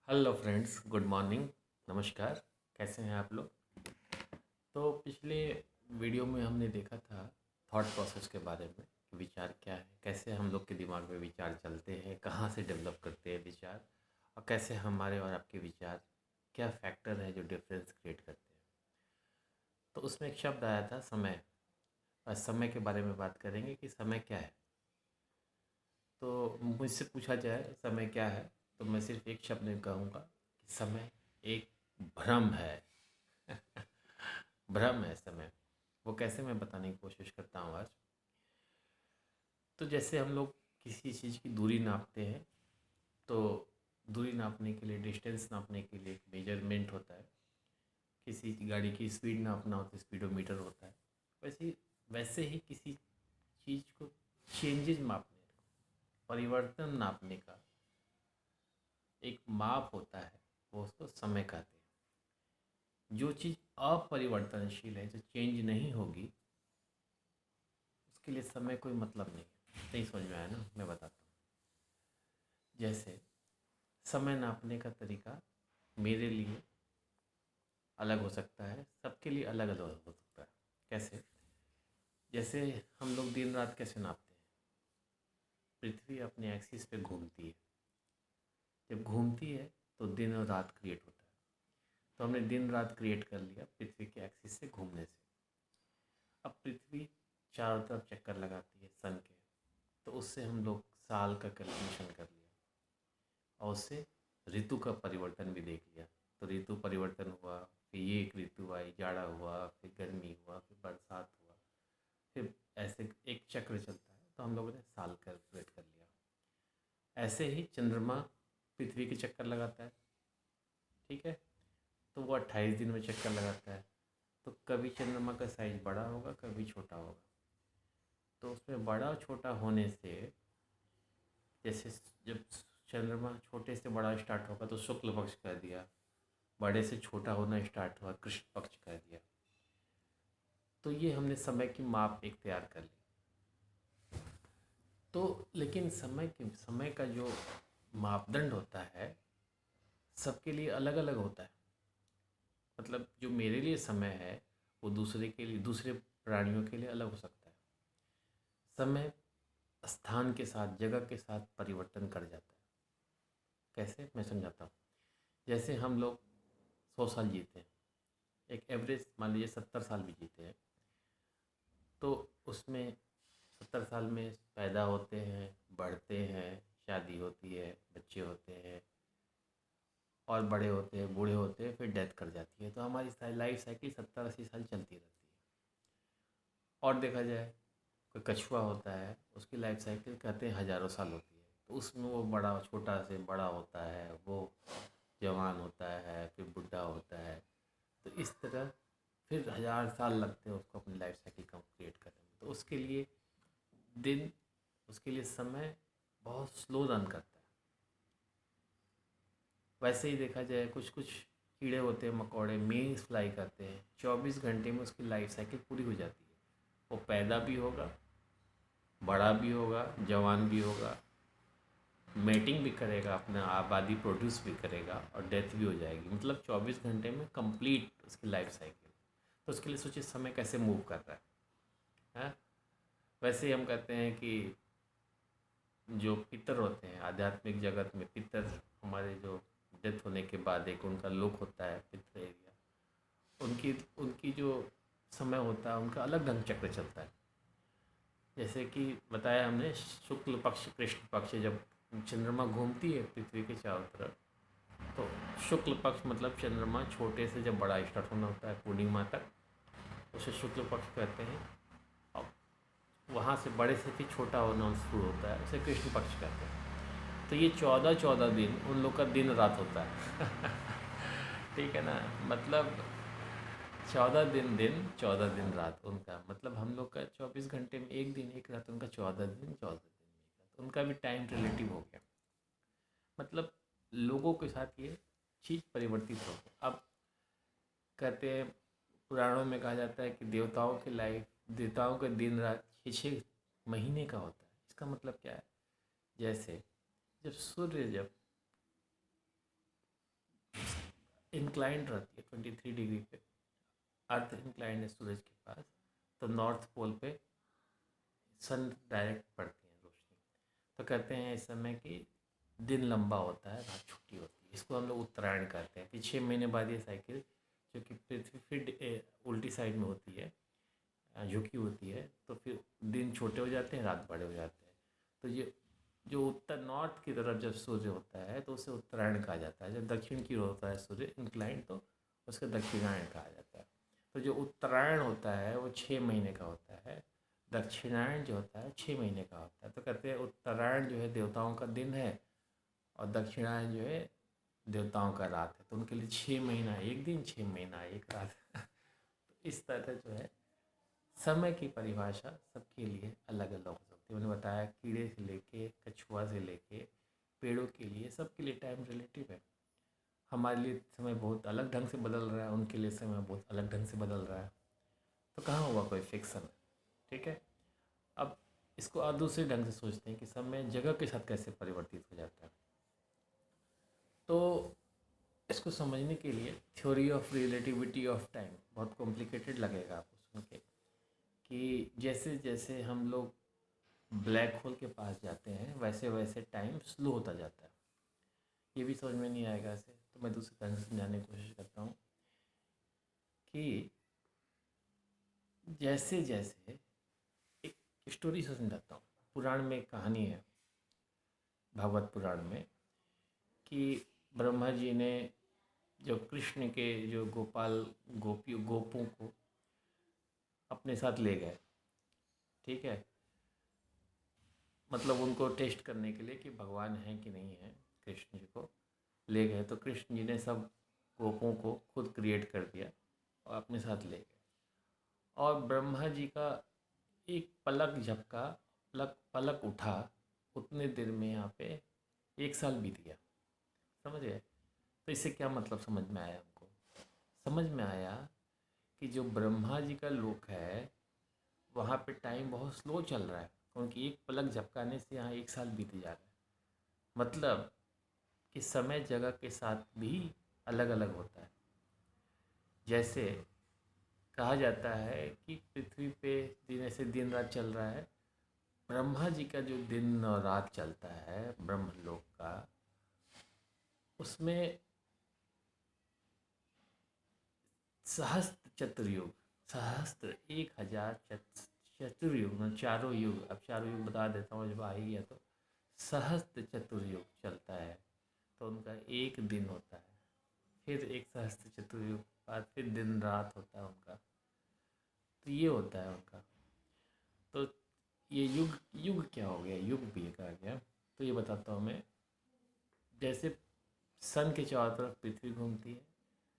Hello friends, good morning. नमस्कार। कैसे हैं आप लोग? तो पिछले वीडियो में हमने देखा था थॉट प्रोसेस के बारे में कि विचार क्या है, कैसे हम लोग के दिमाग में विचार चलते हैं, कहाँ से डेवलप करते हैं विचार, और कैसे हमारे और आपके विचार, क्या फैक्टर है जो डिफरेंस क्रिएट करते हैं। तो उसमें एक शब्द आया था समय। आज समय के बारे में बात करेंगे कि समय क्या है। तो मुझसे पूछा जाए समय क्या है, तो मैं सिर्फ एक शब्द में कहूँगा कि समय एक भ्रम है। भ्रम है समय। वो कैसे, मैं बताने की कोशिश करता हूँ आज। तो जैसे हम लोग किसी चीज़ की दूरी नापते हैं, तो दूरी नापने के लिए, डिस्टेंस नापने के लिए एक मेजरमेंट होता है। किसी गाड़ी की स्पीड नापना हो तो स्पीडोमीटर होता है। वैसे ही किसी चीज़ को चेंजेस मापने, परिवर्तन नापने का एक माप होता है, वो उसको समय कहते हैं। जो चीज़ अपरिवर्तनशील है, जो चेंज नहीं होगी, उसके लिए समय कोई मतलब नहीं है। नहीं समझ में आया ना? मैं बताता हूँ। जैसे समय नापने का तरीका मेरे लिए अलग हो सकता है, सबके लिए अलग अलग हो सकता है। कैसे? जैसे हम लोग दिन रात कैसे नापते हैं? पृथ्वी अपने एक्सिस पे घूमती है। जब घूमती है तो दिन और रात क्रिएट होता है। तो हमने दिन रात क्रिएट कर लिया पृथ्वी के एक्सिस से घूमने से। अब पृथ्वी चारों तरफ चक्कर लगाती है सन के, तो उससे हम लोग साल का कैलकुलेशन कर लिया, और उससे ऋतु का परिवर्तन भी देख लिया। तो ऋतु परिवर्तन हुआ, फिर ये एक ऋतु आई, जाड़ा हुआ, फिर गर्मी हुआ, फिर बरसात हुआ, फिर ऐसे एक चक्र चलता है, तो हम लोगों ने साल कैलकुलेट कर लिया। ऐसे ही चंद्रमा पृथ्वी के चक्कर लगाता है, ठीक है? तो वो 28 दिन में चक्कर लगाता है। तो कभी चंद्रमा का साइज बड़ा होगा, कभी छोटा होगा। तो उसमें बड़ा छोटा होने से, जैसे जब चंद्रमा छोटे से बड़ा स्टार्ट होगा तो शुक्ल पक्ष कह दिया, बड़े से छोटा होना स्टार्ट हुआ कृष्ण पक्ष कह दिया। तो ये हमने समय की माप एक तैयार कर ली। तो लेकिन समय का जो मापदंड होता है, सबके लिए अलग अलग होता है। मतलब जो मेरे लिए समय है, वो दूसरे के लिए, दूसरे प्राणियों के लिए अलग हो सकता है। समय स्थान के साथ, जगह के साथ परिवर्तन कर जाता है। कैसे, मैं समझाता हूँ। जैसे हम लोग 100 साल जीते हैं, एक एवरेज मान लीजिए 70 साल भी जीते हैं, तो उसमें 70 साल में पैदा होते हैं, बढ़ते हैं, शादी होती है, बच्चे होते हैं, और बड़े होते हैं, बूढ़े होते हैं, फिर डेथ कर जाती है। तो हमारी लाइफ साइकिल 70-80 साल चलती रहती है। और देखा जाए, कोई कछुआ होता है, उसकी लाइफ साइकिल कहते हैं हज़ारों साल होती है। तो उसमें वो बड़ा, छोटा से बड़ा होता है, वो जवान होता है, फिर बुढ़ा होता है। तो इस तरह फिर 1000 साल लगते हैं उसको अपनी लाइफ साइकिल कंप्लीट करने में। तो उसके लिए दिन, उसके लिए समय बहुत स्लो रन करता है। वैसे ही देखा जाए, कुछ कुछ कीड़े होते हैं, मकोड़े, मेंस फ्लाई करते हैं, 24 घंटे में उसकी लाइफ साइकिल पूरी हो जाती है। वो पैदा भी होगा, बड़ा भी होगा, जवान भी होगा, मेटिंग भी करेगा, अपना आबादी प्रोड्यूस भी करेगा, और डेथ भी हो जाएगी। मतलब 24 घंटे में कंप्लीट उसकी लाइफ साइकिल। तो उसके लिए सोचिए समय कैसे मूव कर रहा है। हाँ? वैसे ही हम कहते हैं कि जो पितर होते हैं आध्यात्मिक जगत में, पितर हमारे जो डेथ होने के बाद एक उनका लोक होता है, पितर एरिया, उनकी उनकी जो समय होता है, उनका अलग ढंग चक्र चलता है। जैसे कि बताया हमने, शुक्ल पक्ष कृष्ण पक्ष, जब चंद्रमा घूमती है पृथ्वी के चारों तरफ, तो शुक्ल पक्ष मतलब चंद्रमा छोटे से जब बड़ा स्टार्ट होना होता है पूर्णिमा तक, उसे शुक्ल पक्ष कहते हैं। और वहाँ से बड़े से फिर छोटा होना शुरू होता है, उसे कृष्ण पक्ष कहते हैं। तो ये 14-14 दिन उन लोग का दिन रात होता है। ठीक है ना? मतलब 14 दिन 14 दिन रात उनका, मतलब हम लोग का 24 घंटे में एक दिन एक रात, उनका 14 दिन 14 दिन में एक रात। उनका भी टाइम रिलेटिव हो गया। मतलब लोगों के साथ ये चीज़ परिवर्तित हो गया। अब कहते हैं, पुराणों में कहा जाता है कि देवताओं का दिन रात 6-6 महीने का होता है। इसका मतलब क्या है? जैसे जब सूर्य जब इंक्लाइंड रहती है 23 डिग्री पे, अर्थ इंक्लाइंड है सूरज के पास, तो नॉर्थ पोल पे सन डायरेक्ट पड़ती है रोशनी। तो कहते हैं इस समय कि दिन लंबा होता है, रात छोटी होती है। इसको हम लोग उत्तरायण कहते हैं। फिर 6 महीने बाद ये साइकिल, जो कि पृथ्वी फिर उल्टी साइड में होती है, झुकी होती है, तो फिर दिन छोटे हो जाते हैं, रात बड़े हो जाते हैं। तो ये जो उत्तर नॉर्थ की तरफ जब सूर्य होता है तो उसे उत्तरायण कहा जाता है। जब दक्षिण की ओर होता है सूर्य इंक्लाइन, तो उसका दक्षिणायण कहा जाता है। तो जो उत्तरायण होता है वो 6 महीने का होता है, दक्षिणायण जो होता है 6 महीने का होता है। तो कहते हैं उत्तरायण जो है देवताओं का दिन है और दक्षिणायन जो है देवताओं का रात है। तो उनके लिए 6 महीना एक दिन, 6 महीना एक रात। तो इस तरह जो है समय की परिभाषा सबके लिए अलग अलग हो सकती है। मैंने बताया कीड़े से लेके, कछुआ से लेके, पेड़ों के लिए, सबके लिए टाइम रिलेटिव है। हमारे लिए समय बहुत अलग ढंग से बदल रहा है, उनके लिए समय बहुत अलग ढंग से बदल रहा है। तो कहाँ हुआ कोई फिक्सन? ठीक है। अब इसको और दूसरे ढंग से सोचते हैं कि समय जगह के साथ कैसे परिवर्तित हो जाता है। तो इसको समझने के लिए theory of relativity of time, बहुत कॉम्प्लिकेटेड लगेगा आपको सुन के, कि जैसे जैसे हम लोग ब्लैक होल के पास जाते हैं वैसे वैसे टाइम स्लो होता जाता है। ये भी समझ में नहीं आएगा ऐसे, तो मैं दूसरे तरह से समझाने की कोशिश करता हूँ कि जैसे जैसे एक स्टोरी से समझाता हूँ। पुराण में एक कहानी है, भागवत पुराण में, कि ब्रह्मा जी ने जो कृष्ण के जो गोपों को अपने साथ ले गए, ठीक है, मतलब उनको टेस्ट करने के लिए कि भगवान हैं कि नहीं है, कृष्ण जी को ले गए। तो कृष्ण जी ने सब गोपों को खुद क्रिएट कर दिया और अपने साथ ले गए। और ब्रह्मा जी का एक पलक झपका, पलक पलक उठा, उतने देर में यहाँ पे 1 साल बीत गया। समझ गए? तो इससे क्या मतलब समझ में आया हमको? समझ में आया कि जो ब्रह्मा जी का लोक है वहाँ पे टाइम बहुत स्लो चल रहा है, क्योंकि एक पलक झपकाने से यहाँ 1 साल बीत जा रहा है। मतलब कि समय जगह के साथ भी अलग अलग होता है। जैसे कहा जाता है कि पृथ्वी पे दिन से दिन रात चल रहा है, ब्रह्मा जी का जो दिन और रात चलता है ब्रह्मलोक का, उसमें सहस्त्र चतुर्युग, सहस्त्र 1000 चतुर्युग में चारों युग, अब चारों युग बता देता हूँ जब आ ही गया तो, सहस्त्र चतुर्युग चलता है। तो उनका एक दिन होता है, फिर एक सहस्त्र चतुर्युग बाद फिर दिन रात होता है उनका। तो ये होता है उनका। तो ये युग, युग क्या हो गया, युग भी कहा गया। तो ये बताता हूँ मैं। जैसे सन के चारों तरफ पृथ्वी घूमती है,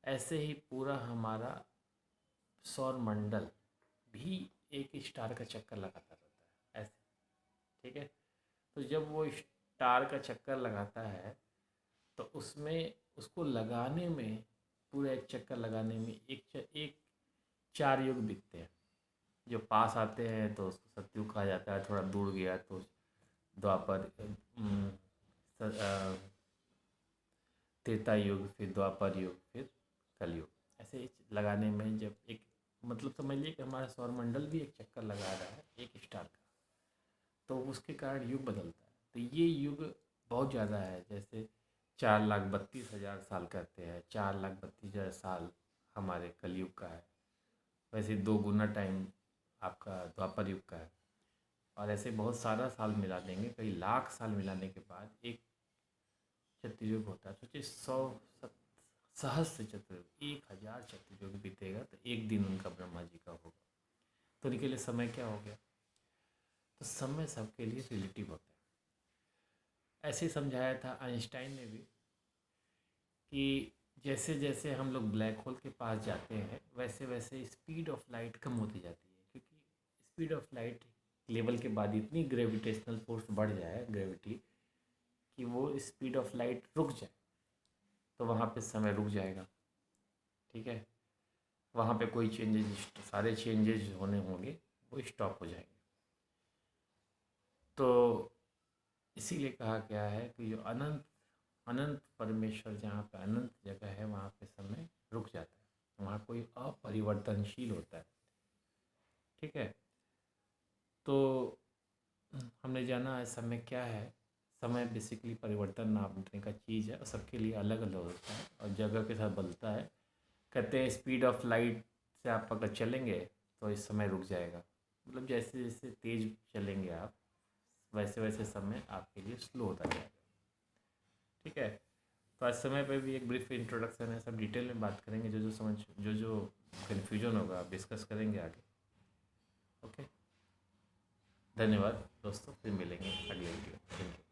ऐसे ही पूरा हमारा सौर मंडल भी एक स्टार का चक्कर लगाता रहता है, ऐसे। ठीक है। तो जब वो स्टार का चक्कर लगाता है तो उसमें उसको लगाने में, पूरा एक चक्कर लगाने में एक 4 युग बीतते हैं। जो पास आते हैं तो उसको सतयुग कहा जाता है, थोड़ा दूर गया तो द्वापर, त्रेता युग, फिर द्वापर युग, फिर कलयुग। ऐसे लगाने में जब एक, मतलब समझिए कि हमारा सौरमंडल भी एक चक्कर लगा रहा है एक स्टार का, तो उसके कारण युग बदलता है। तो ये युग बहुत ज़्यादा है। जैसे 4,32,000 साल कहते हैं, 4,32,000 साल हमारे कलयुग का है। वैसे 2 गुना टाइम आपका द्वापर युग का है। और ऐसे बहुत सारा साल मिला देंगे, कई लाख साल मिलाने के बाद एक चतुर्युग होता है। सोचिए 100 सहस्त्र चतुर्युग, 1000 चतुर्युग बीतेगा तो एक दिन उनका ब्रह्मा जी का होगा। तो उनके लिए समय क्या हो गया? तो समय सबके लिए रिलेटिव होता है। ऐसे समझाया था आइंस्टाइन ने भी कि जैसे जैसे हम लोग ब्लैक होल के पास जाते हैं वैसे वैसे स्पीड ऑफ लाइट कम होती जाती है, क्योंकि स्पीड ऑफ लाइट लेवल के बाद इतनी ग्रेविटेशनल फोर्स बढ़ जाए, ग्रेविटी, कि वो स्पीड ऑफ लाइट रुक जाए, तो वहाँ पे समय रुक जाएगा। ठीक है। वहाँ पे कोई चेंजेज, सारे चेंजेज होने होंगे वो स्टॉप हो जाएंगे। तो इसीलिए कहा गया है कि जो अनंत अनंत परमेश्वर जहाँ पे अनंत जगह है वहाँ पे समय रुक जाता है, वहाँ कोई अपरिवर्तनशील होता है। ठीक है, तो हमने जाना है समय क्या है। समय बेसिकली परिवर्तन नापने का चीज़ है और सबके लिए अलग अलग होता है और जगह के साथ बदलता है। कहते हैं स्पीड ऑफ लाइट से आप अगर चलेंगे तो इस समय रुक जाएगा, मतलब जैसे जैसे तेज चलेंगे आप वैसे वैसे समय आपके लिए स्लो होता जाएगा। ठीक है, तो आज समय पे भी एक ब्रीफ इंट्रोडक्शन है, सब डिटेल में बात करेंगे, जो कन्फ्यूजन होगा आप डिस्कस करेंगे आगे। ओके, धन्यवाद दोस्तों, फिर मिलेंगे अगले वीडियो। Thank you.